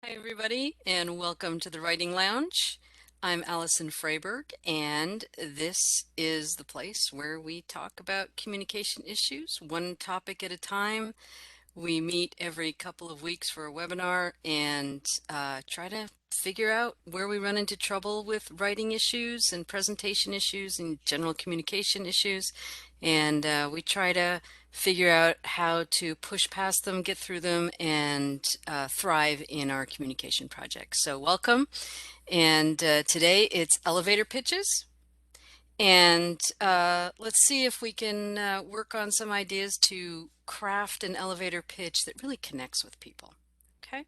Hi, everybody, and welcome to the Writing Lounge. I'm Allison Freyberg, and this is the place where we talk about communication issues, one topic at a time. We meet every couple of weeks for a webinar and try to figure out where we run into trouble with writing issues and presentation issues and general communication issues. And we try to figure out how to push past them, get through them, and thrive in our communication projects. So welcome. And today it's elevator pitches. And let's see if we can work on some ideas to craft an elevator pitch that really connects with people. Okay.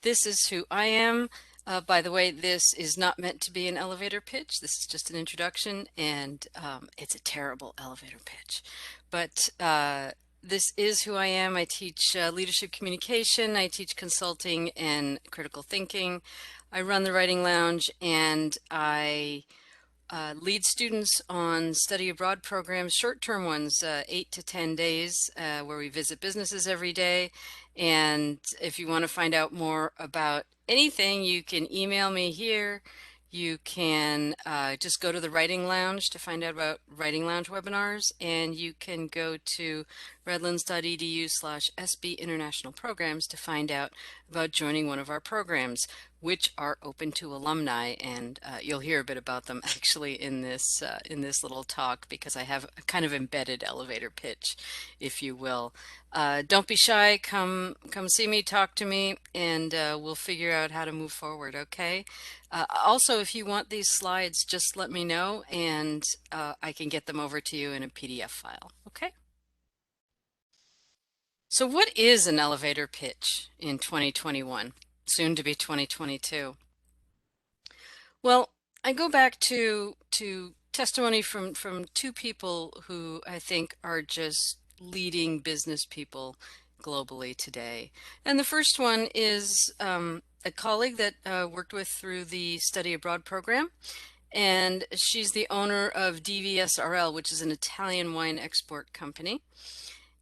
This is who I am. By the way, this is not meant to be an elevator pitch. This is just an introduction, and it's a terrible elevator pitch. But this is who I am. I teach leadership communication. I teach consulting and critical thinking. I run the Writing Lounge, and I lead students on study abroad programs, short-term ones, 8 to 10 days, where we visit businesses every day. And if you want to find out more about anything, you can email me here. You can just go to the Writing Lounge to find out about Writing Lounge webinars, and you can go to redlands.edu/SB International Programs to find out about joining one of our programs, which are open to alumni, and you'll hear a bit about them actually in this little talk, because I have a kind of embedded elevator pitch, if you will. Don't be shy. Come see me, talk to me, and we'll figure out how to move forward. Okay. Also, if you want these slides, just let me know, and I can get them over to you in a PDF file. Okay. So what is an elevator pitch in 2021, soon to be 2022? Well, I go back to testimony from two people who I think are just leading business people globally today. And the first one is a colleague that worked with through the study abroad program. And she's the owner of DVSRL, which is an Italian wine export company.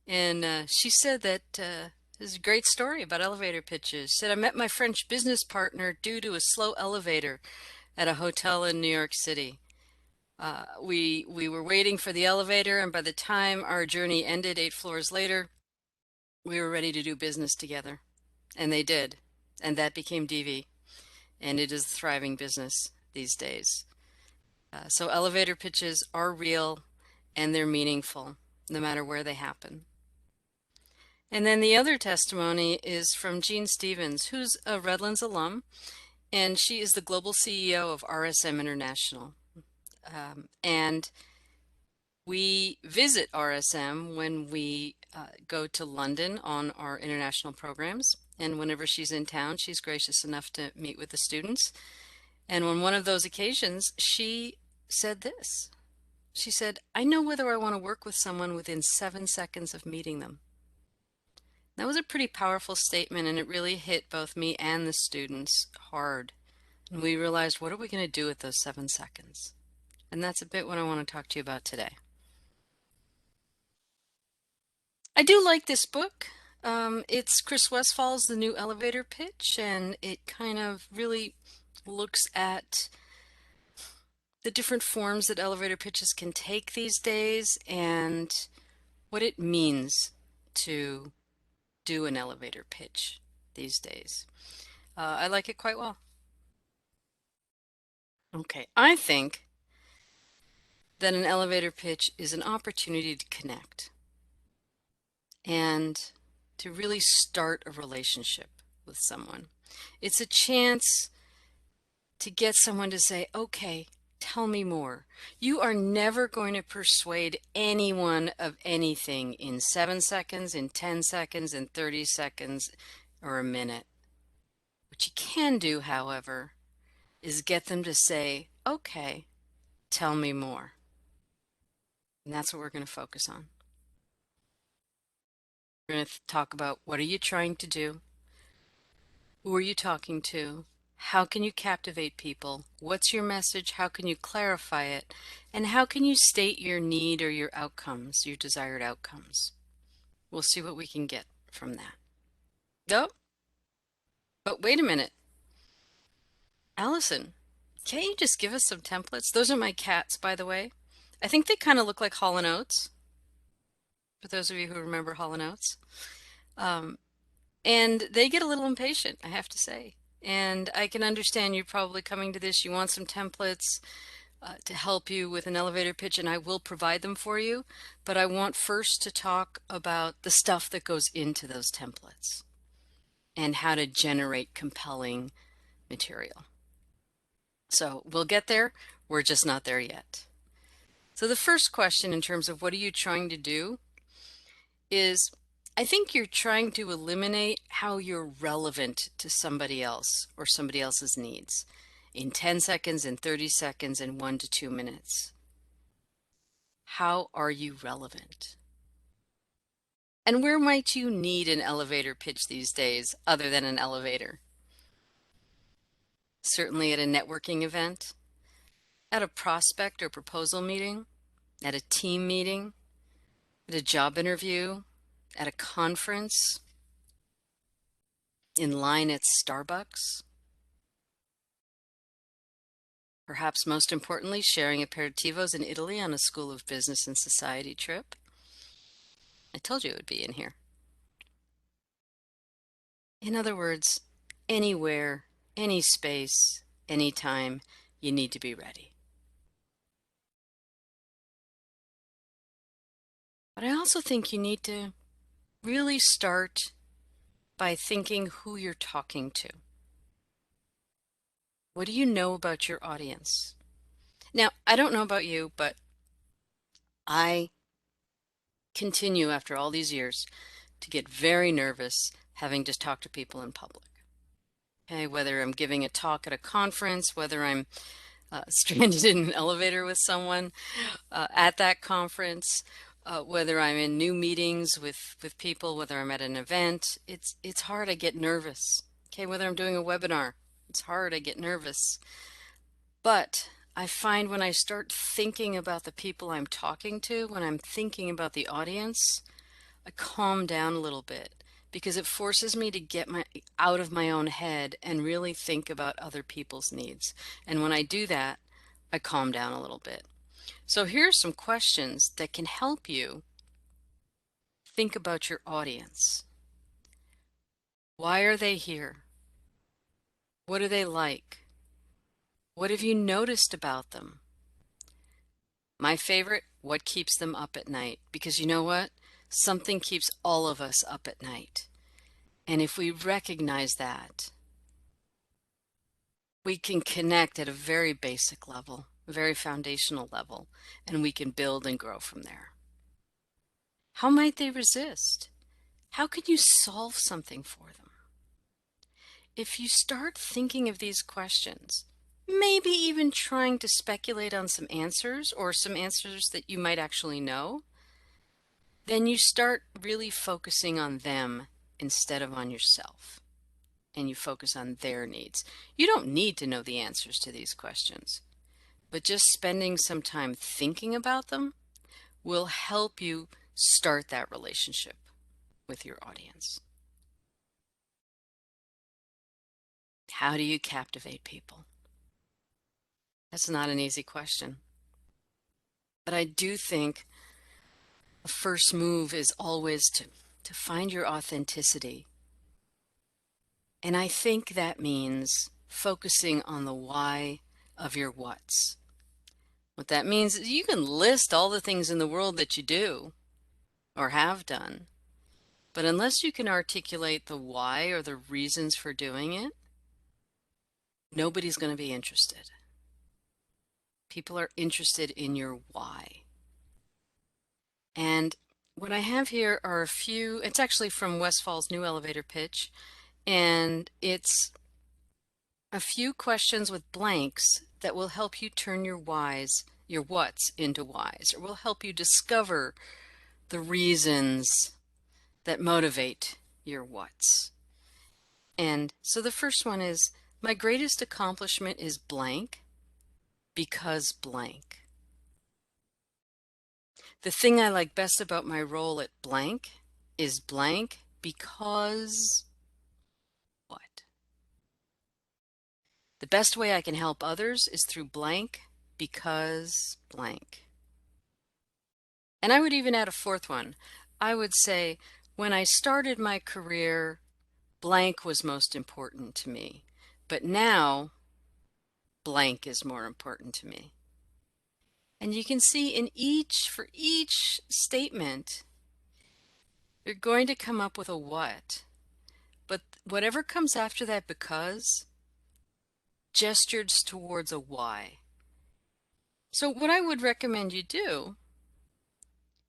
And she said that this is a great story about elevator pitches. She said, I met my French business partner due to a slow elevator at a hotel in New York City. We were waiting for the elevator, and by the time our journey ended 8 floors later, we were ready to do business together. And they did. And that became DV. And it is a thriving business these days. So elevator pitches are real and they're meaningful, no matter where they happen. And then the other testimony is from Jean Stevens, who's a Redlands alum, and she is the global CEO of RSM International. And we visit RSM when we go to London on our international programs. And whenever she's in town, she's gracious enough to meet with the students. And on one of those occasions, she said this. She said, I know whether I want to work with someone within 7 seconds of meeting them. That was a pretty powerful statement, and it really hit both me and the students hard. And we realized, what are we going to do with those 7 seconds? And that's a bit what I want to talk to you about today. I do like this book. It's Chris Westfall's The New Elevator Pitch, and it kind of really looks at the different forms that elevator pitches can take these days and what it means to do an elevator pitch these days. I like it quite well. Okay, I think that an elevator pitch is an opportunity to connect and to really start a relationship with someone. It's a chance to get someone to say, okay, tell me more. You are never going to persuade anyone of anything in 7 seconds, in 10 seconds, in 30 seconds, or a minute. What you can do, however, is get them to say, okay, tell me more. And that's what we're going to focus on. We're going to talk about, what are you trying to do? Who are you talking to? How can you captivate people? What's your message? How can you clarify it? And how can you state your need or your outcomes, your desired outcomes? We'll see what we can get from that. Nope. But wait a minute, Allison, can't you just give us some templates? Those are my cats, by the way. I think they kind of look like Hall& and Oates, for those of you who remember Hall& and Oates. Um, and they get a little impatient, I have to say. And I can understand you probably coming to this, you want some templates to help you with an elevator pitch, and I will provide them for you. But I want first to talk about the stuff that goes into those templates and how to generate compelling material. So we'll get there. We're just not there yet. So the first question in terms of what are you trying to do is, I think you're trying to eliminate how you're relevant to somebody else or somebody else's needs in 10 seconds, in 30 seconds, in 1 to 2 minutes. How are you relevant? And where might you need an elevator pitch these days other than an elevator? Certainly at a networking event, at a prospect or proposal meeting, at a team meeting, at a job interview, at a conference, in line at Starbucks. Perhaps most importantly, sharing aperitivos in Italy on a School of Business and Society trip. I told you it would be in here. In other words, anywhere, any space, anytime, you need to be ready. But I also think you need to really start by thinking who you're talking to. What do you know about your audience? Now, I don't know about you, but I continue after all these years to get very nervous having to talk to people in public. Okay, whether I'm giving a talk at a conference, whether I'm stranded in an elevator with someone at that conference, whether I'm in new meetings with people, whether I'm at an event, it's hard. I get nervous. Okay, whether I'm doing a webinar, it's hard. I get nervous. But I find when I start thinking about the people I'm talking to, when I'm thinking about the audience, I calm down a little bit because it forces me to get out of my own head and really think about other people's needs. And when I do that, I calm down a little bit. So here are some questions that can help you think about your audience. Why are they here? What do they like? What have you noticed about them? My favorite, what keeps them up at night? Because you know what? Something keeps all of us up at night. And if we recognize that, we can connect at a very basic level, a very foundational level, and we can build and grow from there. How might they resist? How could you solve something for them? If you start thinking of these questions, maybe even trying to speculate on some answers or some answers that you might actually know, then you start really focusing on them instead of on yourself, and you focus on their needs. You don't need to know the answers to these questions, but just spending some time thinking about them will help you start that relationship with your audience. How do you captivate people? That's not an easy question. But I do think the first move is always to find your authenticity. And I think that means focusing on the why of your whats. What that means is you can list all the things in the world that you do or have done, but unless you can articulate the why or the reasons for doing it, nobody's going to be interested. People are interested in your why. And what I have here are a few, it's actually from Westfall's new elevator pitch, and it's a few questions with blanks that will help you turn your whys, your whats into whys, or will help you discover the reasons that motivate your whats. And so the first one is, my greatest accomplishment is blank because blank. The thing I like best about my role at blank is blank because what? The best way I can help others is through blank because blank. And I would even add a fourth one. I would say, when I started my career, blank was most important to me. But now, blank is more important to me. And you can see for each statement, you're going to come up with a what. But whatever comes after that because gestures towards a why. So what I would recommend you do,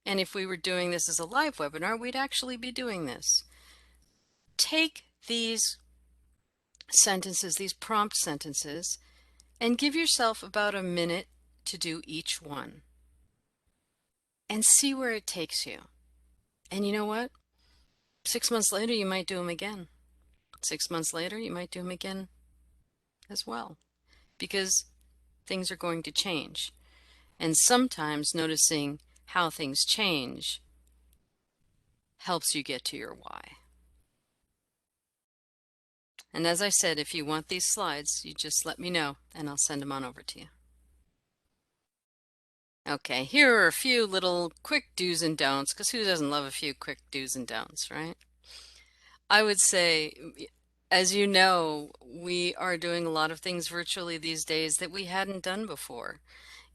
and if we were doing this as a live webinar, we'd actually be doing this. Take these sentences, these prompt sentences, and give yourself about a minute to do each one and see where it takes you. And you know what? 6 months later, you might do them again. 6 months later, you might do them again as well, because things are going to change. And sometimes noticing how things change helps you get to your why. And as I said, if you want these slides, you just let me know and I'll send them on over to you. Okay, here are a few little quick do's and don'ts, because who doesn't love a few quick do's and don'ts, right? I would say, as you know, we are doing a lot of things virtually these days that we hadn't done before.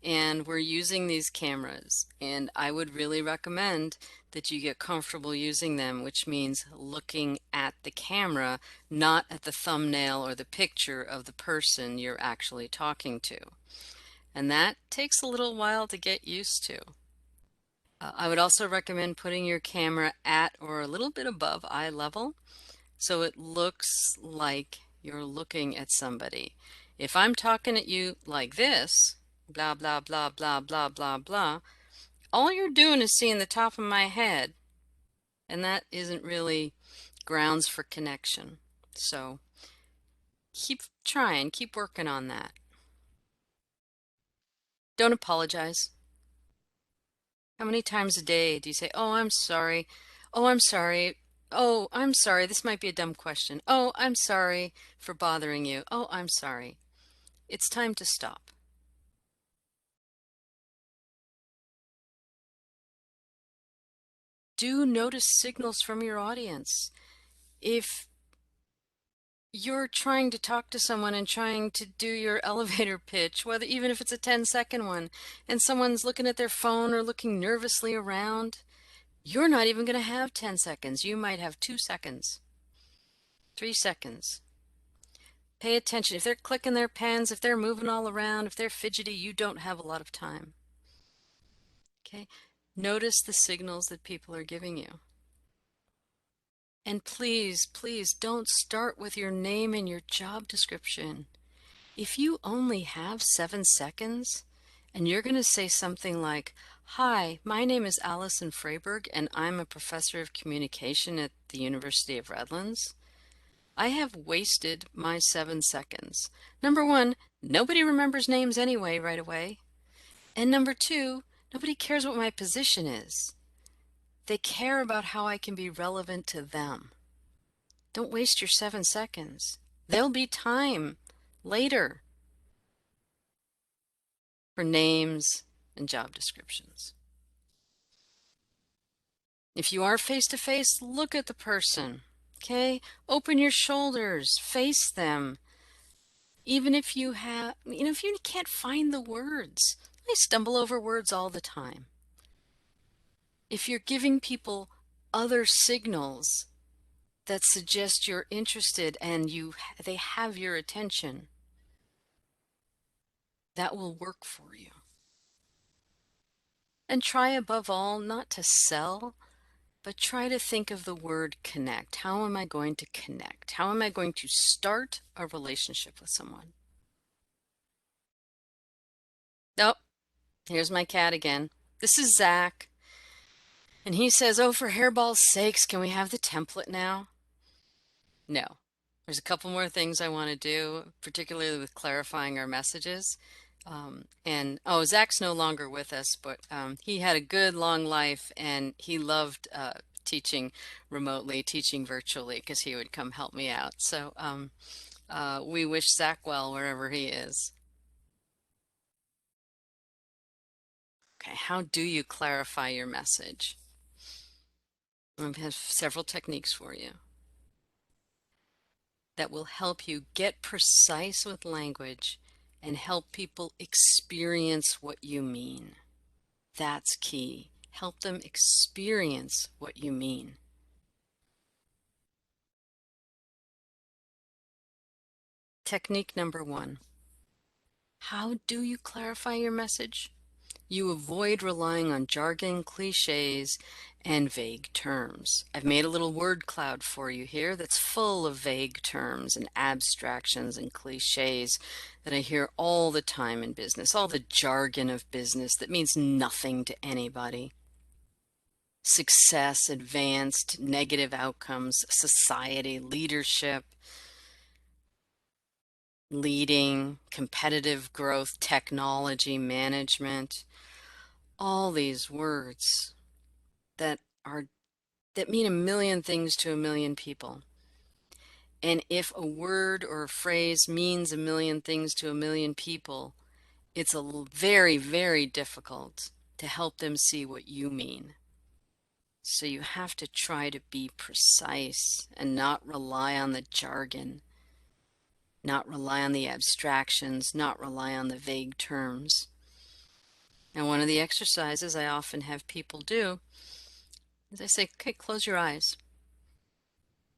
And we're using these cameras, and I would really recommend that you get comfortable using them, which means looking at the camera, not at the thumbnail or the picture of the person you're actually talking to. And that takes a little while to get used to. I would also recommend putting your camera at or a little bit above eye level so it looks like you're looking at somebody. If I'm talking at you like this, blah, blah, blah, blah, blah, blah, blah, all you're doing is seeing the top of my head, and that isn't really grounds for connection. So keep trying, keep working on that. Don't apologize. How many times a day do you say, "Oh, I'm sorry. Oh, I'm sorry. Oh, I'm sorry. This might be a dumb question. Oh, I'm sorry for bothering you. Oh, I'm sorry." It's time to stop. Do notice signals from your audience. If you're trying to talk to someone and trying to do your elevator pitch, whether even if it's a 10-second one, and someone's looking at their phone or looking nervously around, you're not even going to have 10 seconds. You might have 2 seconds, 3 seconds. Pay attention. If they're clicking their pens, if they're moving all around, if they're fidgety, you don't have a lot of time. Okay? Notice the signals that people are giving you. And please, please don't start with your name and your job description. If you only have 7 seconds and you're going to say something like, "Hi, my name is Allison Freyberg and I'm a professor of communication at the University of Redlands," I have wasted my 7 seconds. Number one, nobody remembers names anyway right away. And number two, nobody cares what my position is. They care about how I can be relevant to them. Don't waste your 7 seconds. There'll be time later for names and job descriptions. If you are face to face, look at the person. Okay? Open your shoulders, face them. Even if you have, if you can't find the words, I stumble over words all the time. If you're giving people other signals that suggest you're interested and they have your attention, that will work for you. And try above all not to sell, but try to think of the word connect. How am I going to connect? How am I going to start a relationship with someone? Oh, here's my cat again. This is Zach. And he says, "Oh, for hairball's sakes, can we have the template now?" No. There's a couple more things I want to do, particularly with clarifying our messages. Zach's no longer with us, but he had a good long life and he loved teaching remotely, teaching virtually, because he would come help me out. So We wish Zach well wherever he is. Okay, how do you clarify your message? I have several techniques for you that will help you get precise with language and help people experience what you mean. That's key. Help them experience what you mean. Technique number one. How do you clarify your message? You avoid relying on jargon, cliches, and vague terms. I've made a little word cloud for you here that's full of vague terms and abstractions and cliches that I hear all the time in business, all the jargon of business that means nothing to anybody. Success, advanced, negative outcomes, society, leadership, leading, competitive growth, technology, management, all these words that are that mean a million things to a million people. And if a word or a phrase means a million things to a million people, it's very, very difficult to help them see what you mean. So you have to try to be precise and not rely on the jargon, not rely on the abstractions, not rely on the vague terms. And one of the exercises I often have people do is I say, okay, close your eyes.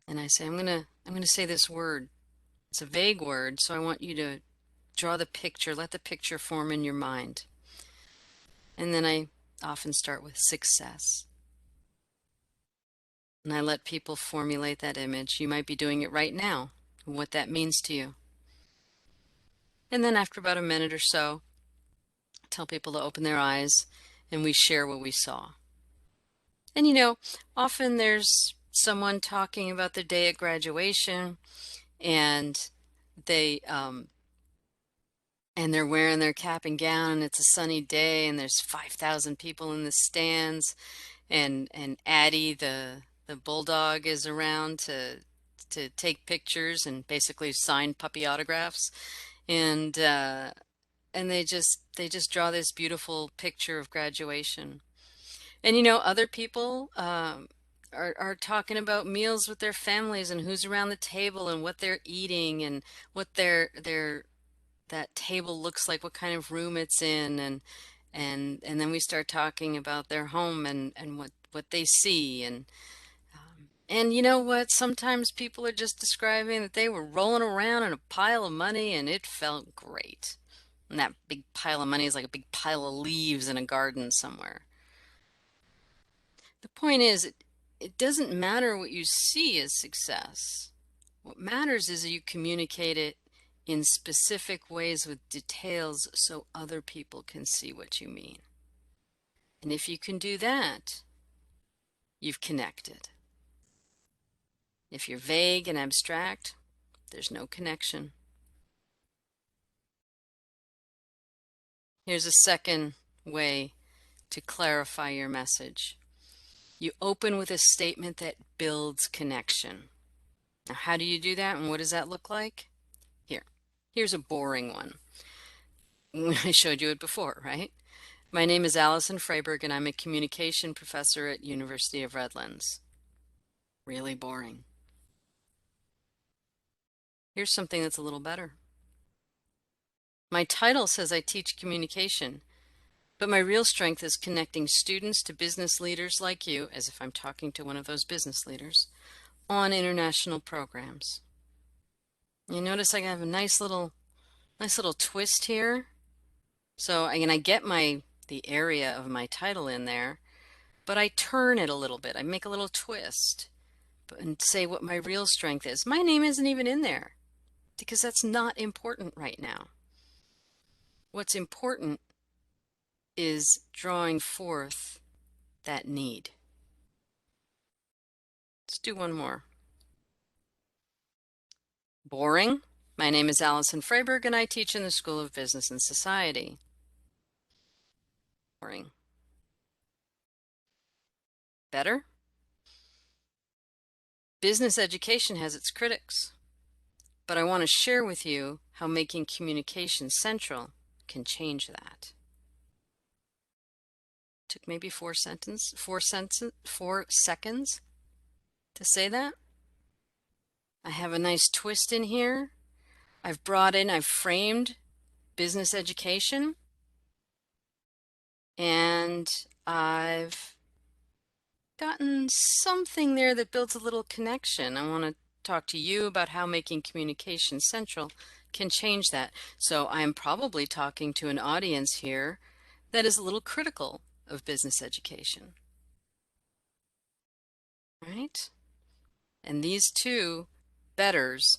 And I say, I'm gonna say this word. It's a vague word, so I want you to draw the picture, let the picture form in your mind. And then I often start with success. And I let people formulate that image. You might be doing it right now, what that means to you. And then after about a minute or so, I tell people to open their eyes and we share what we saw. And often there's someone talking about the day at graduation and they and they're wearing their cap and gown and it's a sunny day and there's 5,000 people in the stands and Addie the bulldog is around to take pictures and basically sign puppy autographs and they just draw this beautiful picture of graduation. And other people are talking about meals with their families and who's around the table and what they're eating and what their that table looks like, what kind of room it's in, and then we start talking about their home and what they see and you know what? Sometimes people are just describing that they were rolling around in a pile of money and it felt great. And that big pile of money is like a big pile of leaves in a garden somewhere. The point is, it doesn't matter what you see as success. What matters is that you communicate it in specific ways with details so other people can see what you mean. And if you can do that, you've connected. If you're vague and abstract, there's no connection. Here's a second way to clarify your message. You open with a statement that builds connection. Now, how do you do that and what does that look like? Here's a boring one. I showed you it before, right? My name is Allison Freiberg and I'm a communication professor at University of Redlands. Really boring. Here's something that's a little better. My title says I teach communication, but my real strength is connecting students to business leaders like you, as if I'm talking to one of those business leaders, on international programs. You notice I have a nice little twist here. So I get the area of my title in there, but I turn it a little bit. I make a little twist and say what my real strength is. My name isn't even in there because that's not important right now. What's important is drawing forth that need. Let's do one more. Boring. My name is Allison Freiberg and I teach in the School of Business and Society. Boring. Better? Business education has its critics. but I want to share with you how making communication central can change that. Took maybe 4 seconds to say that. I have a nice twist in here. I've framed business education, and I've gotten something there that builds a little connection. I want to talk to you about how making communication central can change that. So I'm probably talking to an audience here that is a little critical of business education, right? And these two betters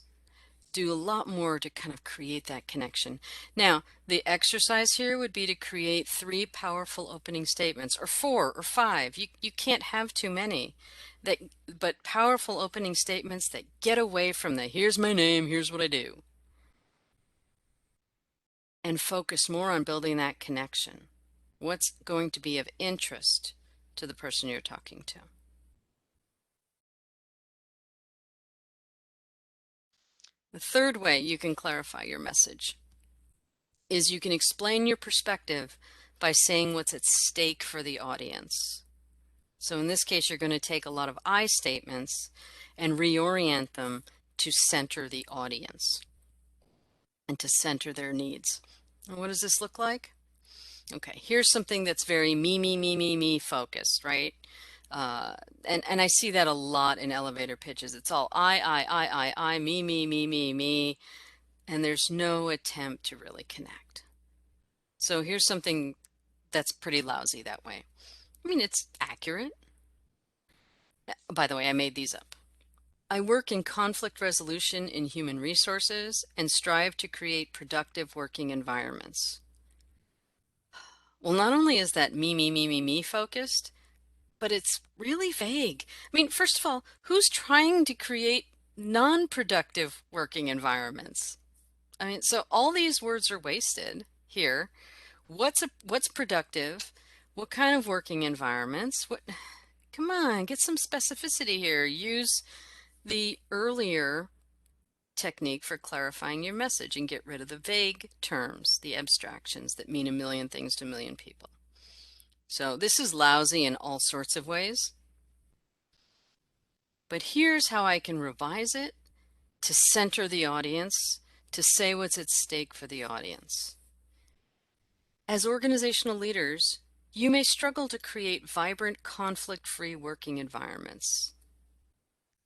do a lot more to kind of create that connection. Now, the exercise here would be to create 3 powerful opening statements, or 4 or 5. You can't have too many. But powerful opening statements that get away from the here's my name, here's what I do, and focus more on building that connection. What's going to be of interest to the person you're talking to? The third way you can clarify your message is you can explain your perspective by saying what's at stake for the audience. So in this case, you're going to take a lot of I statements and reorient them to center the audience and to center their needs. And what does this look like? Okay, here's something that's very me focused, right? Uh, and I see that a lot in elevator pitches. It's all I, me, and there's no attempt to really connect. So here's something that's pretty lousy that way. I mean, it's accurate. By the way, I made these up. I work in conflict resolution in human resources and strive to create productive working environments. Well, not only is that me focused, but it's really vague. I mean, first of all, who's trying to create non-productive working environments? I mean, so all these words are wasted here. What's productive? What kind of working environments? Come on, get some specificity here. Use the earlier technique for clarifying your message and get rid of the vague terms, the abstractions that mean a million things to a million people. So this is lousy in all sorts of ways. But here's how I can revise it to center the audience, to say what's at stake for the audience. As organizational leaders, you may struggle to create vibrant, conflict-free working environments.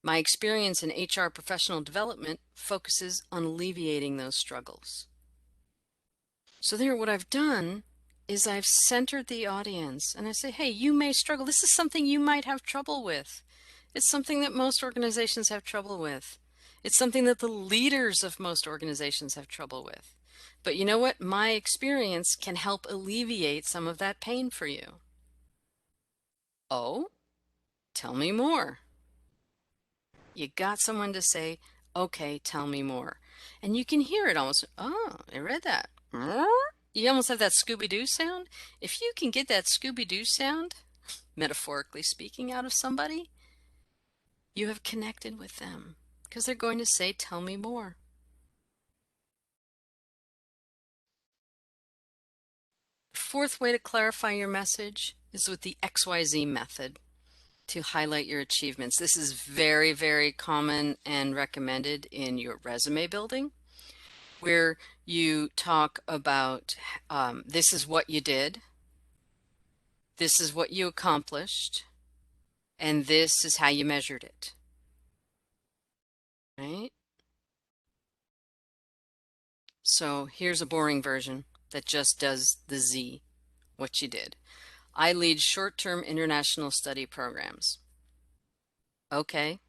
My experience in HR professional development focuses on alleviating those struggles. So there, what I've done is I've centered the audience and I say, hey, you may struggle. This is something you might have trouble with. It's something that most organizations have trouble with. It's something that the leaders of most organizations have trouble with. But you know what? My experience can help alleviate some of that pain for you. Oh, tell me more. You got someone to say, okay, tell me more. And you can hear it almost, oh, I read that. You almost have that Scooby-Doo sound. If you can get that Scooby-Doo sound, metaphorically speaking, out of somebody, you have connected with them because they're going to say, tell me more. The fourth way to clarify your message is with the XYZ method to highlight your achievements. This is very, very common and recommended in your resume building, where you talk about this is what you did, this is what you accomplished, and this is how you measured it, right? So here's a boring version that just does the Z, what you did. I lead short-term international study programs. Okay,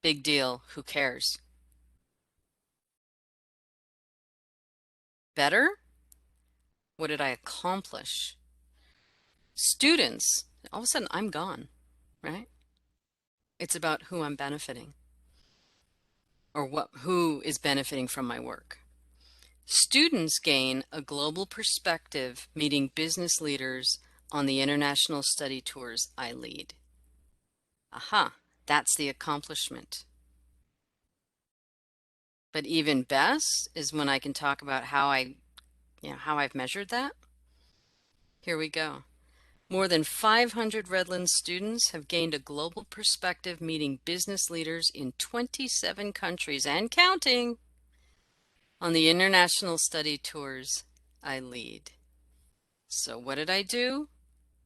big deal, who cares? Better? What did I accomplish? Students, all of a sudden I'm gone, right? It's about who I'm benefiting or who is benefiting from my work. Students gain a global perspective meeting business leaders on the international study tours I lead. Aha, that's the accomplishment. But even best is when I can talk about how I've measured that. Here we go. More than 500 Redlands students have gained a global perspective meeting business leaders in 27 countries and counting on the international study tours I lead. So what did I do?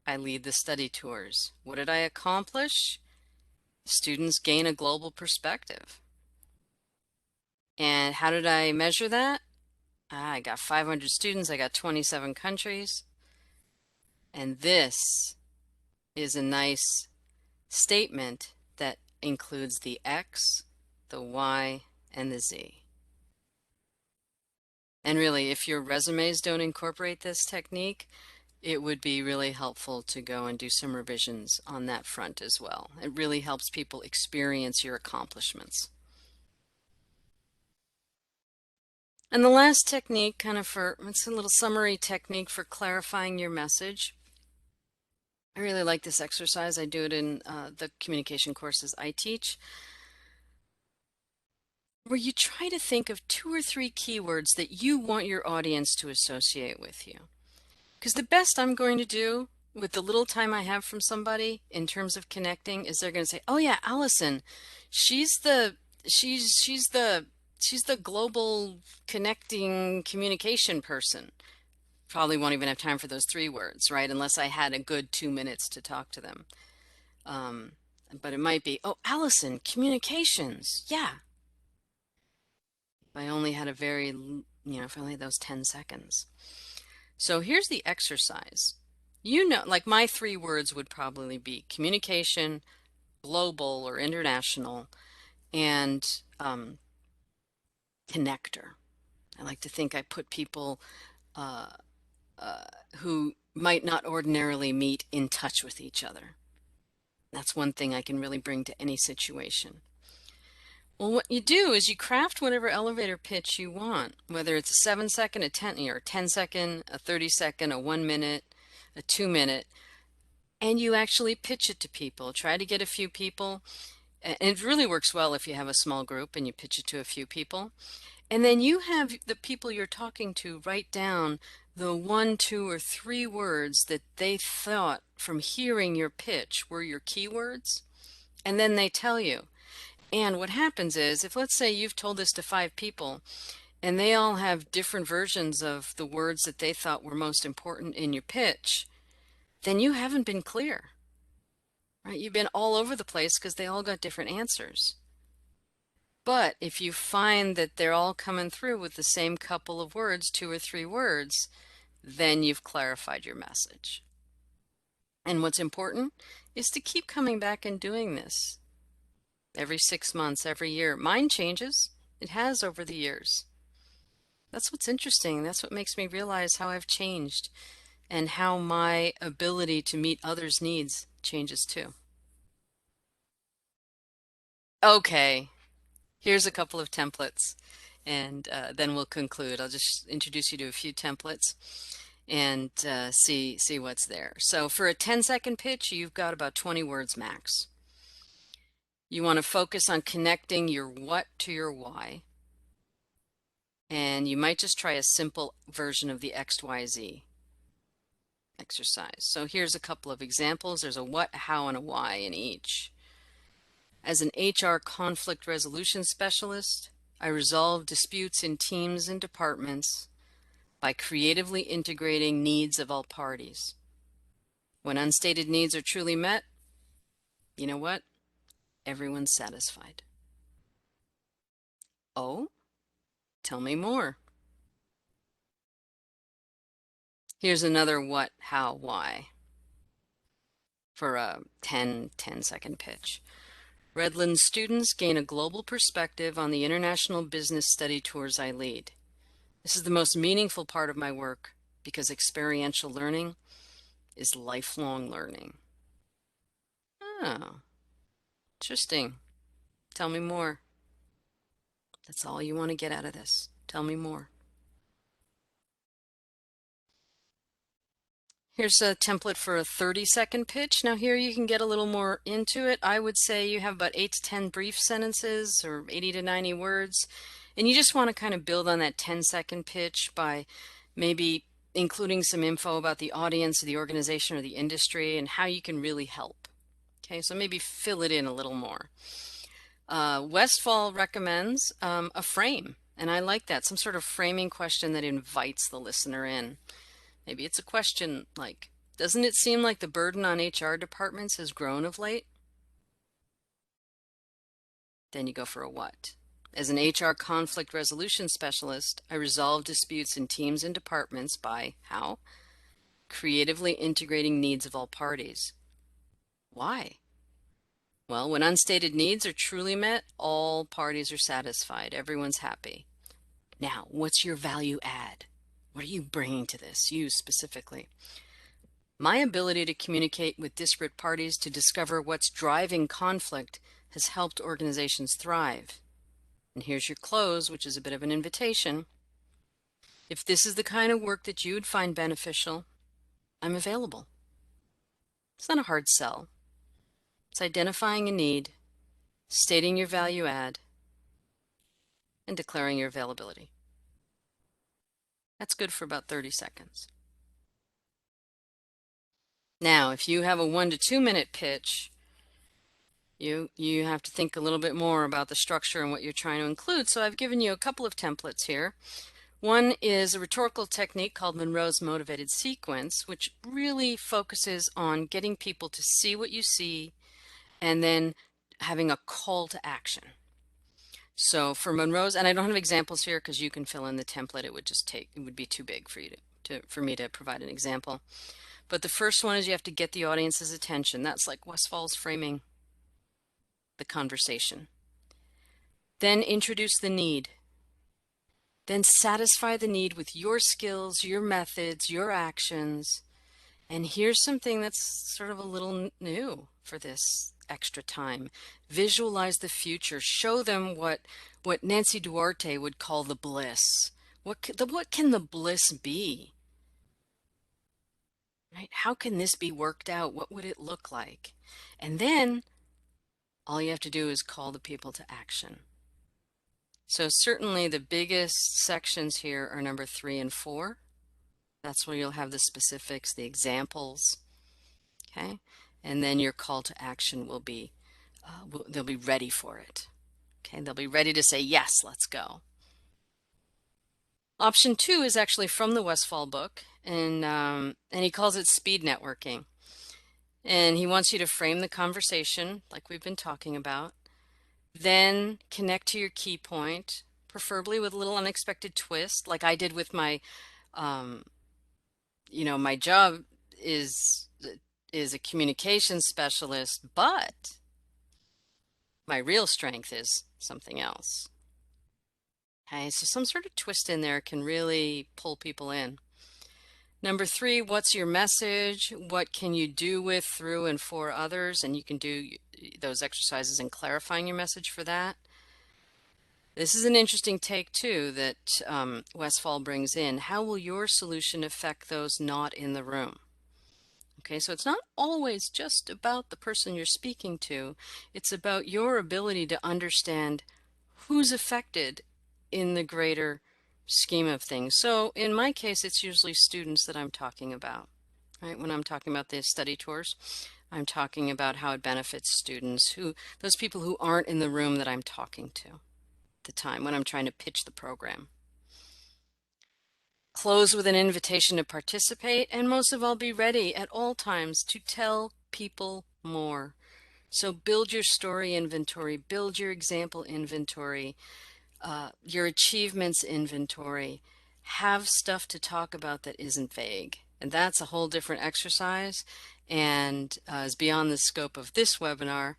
I lead the study tours. What did I accomplish? Students gain a global perspective. And how did I measure that? I got 500 students, I got 27 countries. And this is a nice statement that includes the X, the Y, and the Z. And really, if your resumes don't incorporate this technique, it would be really helpful to go and do some revisions on that front as well. It really helps people experience your accomplishments. And the last technique, it's a little summary technique for clarifying your message. I really like this exercise. I do it in the communication courses I teach, where you try to think of 2 or 3 keywords that you want your audience to associate with you. Because the best I'm going to do with the little time I have from somebody in terms of connecting is they're going to say, "Oh yeah, Allison, she's the she's the global connecting communication person." Probably won't even have time for those 3 words, right? Unless I had a good 2 minutes to talk to them. Um, but it might be, "Oh, Allison, communications." Yeah. If I only had if I only had those 10 seconds. So here's the exercise. Like my 3 words would probably be communication, global or international, and connector. I like to think I put people uh, who might not ordinarily meet in touch with each other. That's one thing I can really bring to any situation. Well, what you do is you craft whatever elevator pitch you want, whether it's a 7-second, a 10-second, a 30-second, a 1-minute, a 2-minute, and you actually pitch it to people. Try to get a few people. And it really works well if you have a small group and you pitch it to a few people. And then you have the people you're talking to write down the 1, 2, or 3 words that they thought from hearing your pitch were your keywords. And then they tell you. And what happens is, if let's say you've told this to 5 people and they all have different versions of the words that they thought were most important in your pitch, then you haven't been clear, right? You've been all over the place because they all got different answers. But if you find that they're all coming through with the same couple of words, 2 or 3 words, then you've clarified your message. And what's important is to keep coming back and doing this. Every 6 months, every year. Mine changes. It has over the years. That's what's interesting. That's what makes me realize how I've changed and how my ability to meet others' needs changes too. Okay, here's a couple of templates and then we'll conclude. I'll just introduce you to a few templates and see what's there. So for a 10-second pitch, you've got about 20 words max. You want to focus on connecting your what to your why. And you might just try a simple version of the XYZ exercise. So here's a couple of examples. There's a what, a how, and a why in each. As an HR conflict resolution specialist, I resolve disputes in teams and departments by creatively integrating needs of all parties. When unstated needs are truly met, you know what? Everyone's satisfied. Oh, tell me more. Here's another what, how, why for a 10-second pitch. Redlands students gain a global perspective on the international business study tours I lead. This is the most meaningful part of my work because experiential learning is lifelong learning. Oh, interesting. Tell me more. That's all you want to get out of this. Tell me more. Here's a template for a 30-second pitch. Now here you can get a little more into it. I would say you have about 8 to 10 brief sentences or 80 to 90 words. And you just want to kind of build on that 10-second pitch by maybe including some info about the audience, the organization, or the industry, and how you can really help. Okay, so maybe fill it in a little more. Westfall recommends a frame, and I like that, some sort of framing question that invites the listener in. Maybe it's a question like, doesn't it seem like the burden on HR departments has grown of late? Then you go for a what. As an HR conflict resolution specialist, I resolve disputes in teams and departments by how? Creatively integrating needs of all parties. Why? Well, when unstated needs are truly met, all parties are satisfied. Everyone's happy. Now, what's your value add? What are you bringing to this, you specifically? My ability to communicate with disparate parties to discover what's driving conflict has helped organizations thrive. And here's your close, which is a bit of an invitation. If this is the kind of work that you would find beneficial, I'm available. It's not a hard sell. It's identifying a need, stating your value add, and declaring your availability. That's good for about 30 seconds. Now, if you have a 1 to 2 minute pitch, you have to think a little bit more about the structure and what you're trying to include. So I've given you a couple of templates here. One is a rhetorical technique called Monroe's motivated sequence, which really focuses on getting people to see what you see and then having a call to action. So for Monroe's, and I don't have examples here because you can fill in the template. It would be too big for you for me to provide an example. But the first one is you have to get the audience's attention. That's like Westfall's framing the conversation. Then introduce the need. Then satisfy the need with your skills, your methods, your actions. And here's something that's sort of a little new for this extra time. Visualize the future. Show them what Nancy Duarte would call the bliss. What can the bliss be? Right? How can this be worked out? What would it look like? And then all you have to do is call the people to action. So certainly the biggest sections here are number 3 and 4. That's where you'll have the specifics, the examples, okay? And then your call to action will be, they'll be ready for it, okay? They'll be ready to say, yes, let's go. Option 2 is actually from the Westfall book, and he calls it speed networking. And he wants you to frame the conversation like we've been talking about. Then connect to your key point, preferably with a little unexpected twist, like I did with my, my job is a communication specialist, but my real strength is something else. Okay, so some sort of twist in there can really pull people in. Number 3, what's your message? What can you do with, through, and for others? And you can do those exercises in clarifying your message for that. This is an interesting take too that Westfall brings in. How will your solution affect those not in the room? Okay, so it's not always just about the person you're speaking to. It's about your ability to understand who's affected in the greater scheme of things. So in my case, it's usually students that I'm talking about, right? When I'm talking about the study tours, I'm talking about how it benefits students, those people who aren't in the room that I'm talking to at the time when I'm trying to pitch the program. Close with an invitation to participate, and most of all, be ready at all times to tell people more. So build your story inventory, build your example inventory, your achievements inventory. Have stuff to talk about that isn't vague. And that's a whole different exercise and is beyond the scope of this webinar,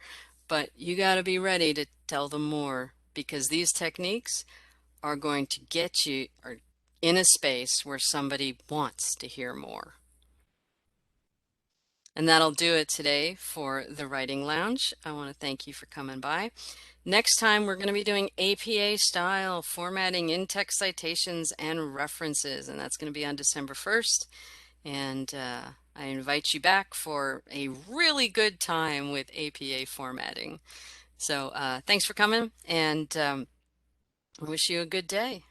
but you got to be ready to tell them more because these techniques are going to get you in a space where somebody wants to hear more. And that'll do it today for the Writing Lounge. I want to thank you for coming by. Next time we're going to be doing APA style formatting in-text citations and references, and that's going to be on December 1st. And I invite you back for a really good time with APA formatting. So thanks for coming, and I wish you a good day.